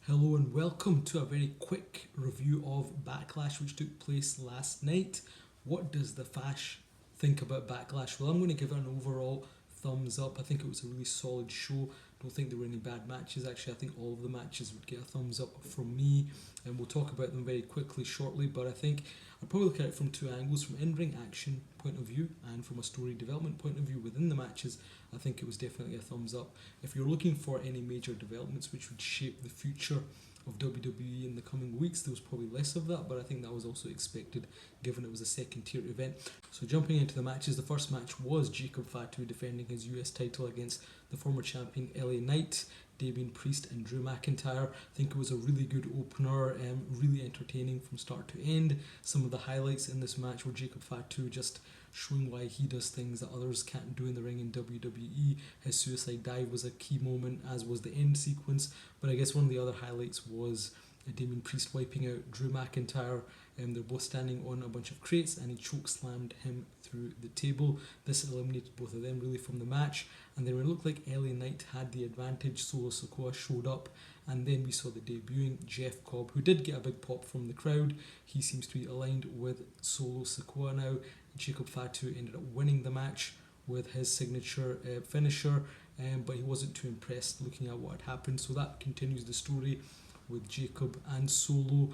Hello and welcome to a very quick review of Backlash, which took place last night. What does the Fash think about Backlash? Well, I'm going to give it an overall thumbs up. I think it was a really solid show. Don't think there were any bad matches. Actually, I think all of the matches would get a thumbs up from me, and we'll talk about them very quickly shortly. But I think I'd probably look at it from two angles: from in-ring action point of view and from a story development point of view within the matches. I think it was definitely a thumbs up. If you're looking for any major developments which would shape the future of WWE in the coming weeks, there was probably less of that, but I think that was also expected given it was a second tier event. So jumping into the matches, the first match was Jacob Fatu defending his US title against the former champion LA Knight, Damien Priest and Drew McIntyre. I think it was a really good opener, really entertaining from start to end. Some of the highlights in this match were Jacob Fatu just showing why he does things that others can't do in the ring in WWE. His suicide dive was a key moment, as was the end sequence. But I guess one of the other highlights was Damien Priest wiping out Drew McIntyre. They're both standing on a bunch of crates and he choke slammed him through the table. This eliminated both of them really from the match. And then when it looked like LA Knight had the advantage, Solo Sikoa showed up, and then we saw the debuting Jeff Cobb, who did get a big pop from the crowd. He seems to be aligned with Solo Sikoa now. Jacob Fatu ended up winning the match with his signature finisher, but he wasn't too impressed looking at what had happened. So that continues the story with Jacob and Solo.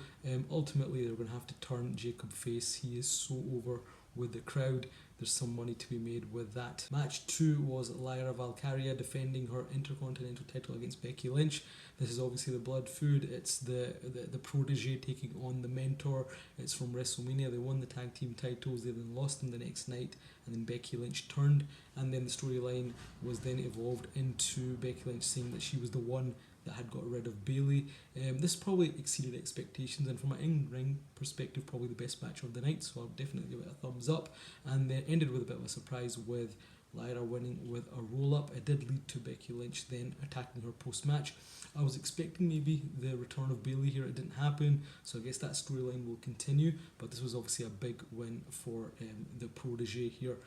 Ultimately, they're going to have to turn Jacob face. He is so over with the crowd. There's some money to be made with that. Match 2 was Lyra Valkyria defending her Intercontinental title against Becky Lynch. This is obviously the blood food. It's the protege taking on the mentor. It's from WrestleMania. They won the tag team titles. They then lost them the next night, and then Becky Lynch turned. And then the storyline was then evolved into Becky Lynch saying that she was the one that had got rid of Bayley. This probably exceeded expectations, and from an in-ring perspective, probably the best match of the night, so I'll definitely give it a thumbs up. And then ended with a bit of a surprise with Lyra winning with a roll-up. It did lead to Becky Lynch then attacking her post-match. I was expecting maybe the return of Bayley here. It didn't happen, so I guess that storyline will continue, but this was obviously a big win for the protege here.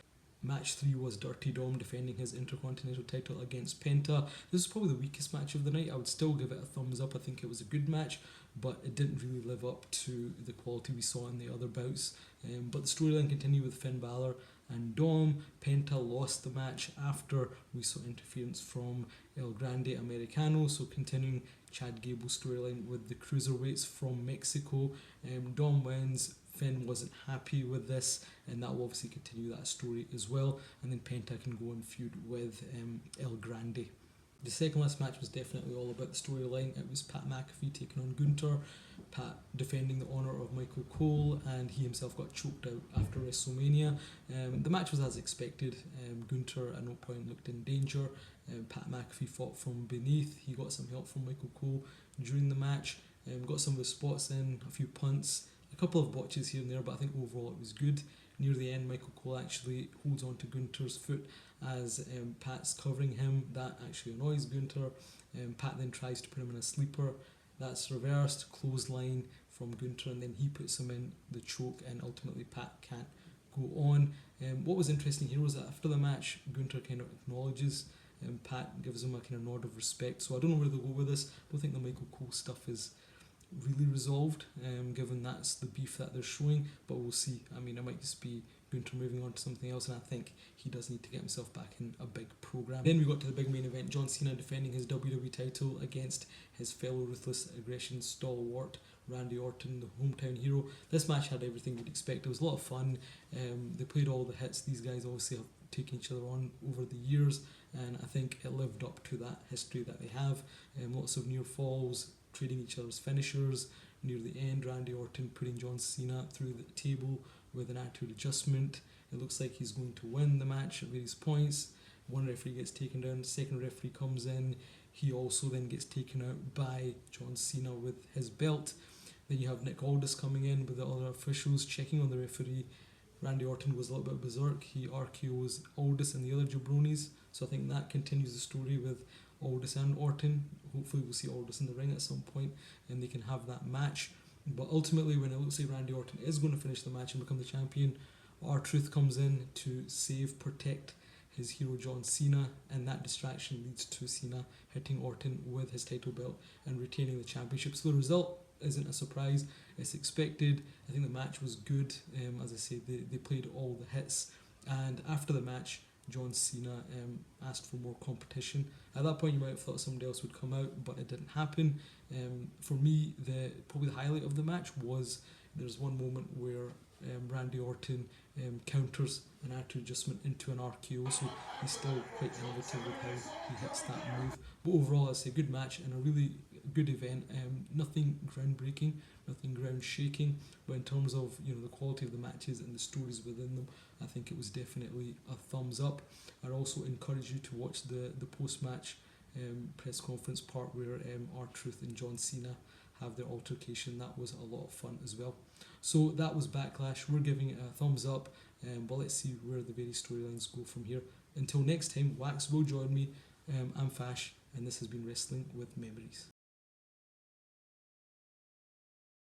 Match 3 was Dirty Dom defending his Intercontinental title against Penta. This is probably the weakest match of the night. I would still give it a thumbs up. I think it was a good match, but it didn't really live up to the quality we saw in the other bouts. But the storyline continued with Finn Balor and Dom. Penta lost the match after we saw interference from El Grande Americano, so continuing Chad Gable's storyline with the cruiserweights from Mexico. Dom wins. Finn wasn't happy with this, and that will obviously continue that story as well. And then Penta can go and feud with El Grande. The second last match was definitely all about the storyline. It was Pat McAfee taking on Gunther. Pat defending the honour of Michael Cole, and he himself got choked out after WrestleMania. The match was as expected. Gunther at no point looked in danger. Pat McAfee fought from beneath. He got some help from Michael Cole during the match. Got some of his spots in, a few punts, a couple of botches here and there, but I think overall it was good. Near the end, Michael Cole actually holds on to Gunther's foot as Pat's covering him. That actually annoys Gunther. Pat then tries to put him in a sleeper. That's reversed, clothesline from Gunther, and then he puts him in the choke, and ultimately Pat can't go on. What was interesting here was that after the match, Gunther kind of acknowledges Pat, gives him a kind of nod of respect. So I don't know where they'll go with this. I don't think the Michael Cole stuff is really resolved, given that's the beef that they're showing, but we'll see. I mean, it might just be Gunther moving on to something else, and I think he does need to get himself back in a big program. Then we got to the big main event: John Cena defending his WWE title against his fellow Ruthless Aggression stalwart Randy Orton, the hometown hero. This match had everything you'd expect. It was a lot of fun. They played all the hits. These guys obviously have taken each other on over the years, and I think it lived up to that history that they have. Lots of near falls, trading each other's finishers. Near the end, Randy Orton putting John Cena through the table with an attitude adjustment. It looks like he's going to win the match at various points. One referee gets taken down, second referee comes in. He also then gets taken out by John Cena with his belt. Then you have Nick Aldis coming in with the other officials checking on the referee. Randy Orton was a little bit berserk. He RKO's Aldis and the other jabronis. So I think that continues the story with Aldis and Orton. Hopefully we'll see Aldis in the ring at some point and they can have that match. But ultimately, when it looks like Randy Orton is going to finish the match and become the champion, R-Truth comes in to save, protect his hero John Cena, and that distraction leads to Cena hitting Orton with his title belt and retaining the championship. So the result isn't a surprise, it's expected. I think the match was good. As I said, they played all the hits, and after the match, John Cena asked for more competition. At that point, you might have thought somebody else would come out, but it didn't happen. For me, probably the highlight of the match was there's one moment where Randy Orton counters an attitude adjustment into an RKO, so he's still quite innovative with how he hits that move. But overall, I'd say good match and a really good event. Nothing groundbreaking, nothing ground shaking, but in terms of the quality of the matches and the stories within them, I think it was definitely a thumbs up. I'd also encourage you to watch the post match press conference part where R-Truth and John Cena have their altercation. That was a lot of fun as well. So that was Backlash. We're giving it a thumbs up, but let's see where the various storylines go from here. Until next time, Wax will join me. I'm Fash, and this has been Wrestling with Memories.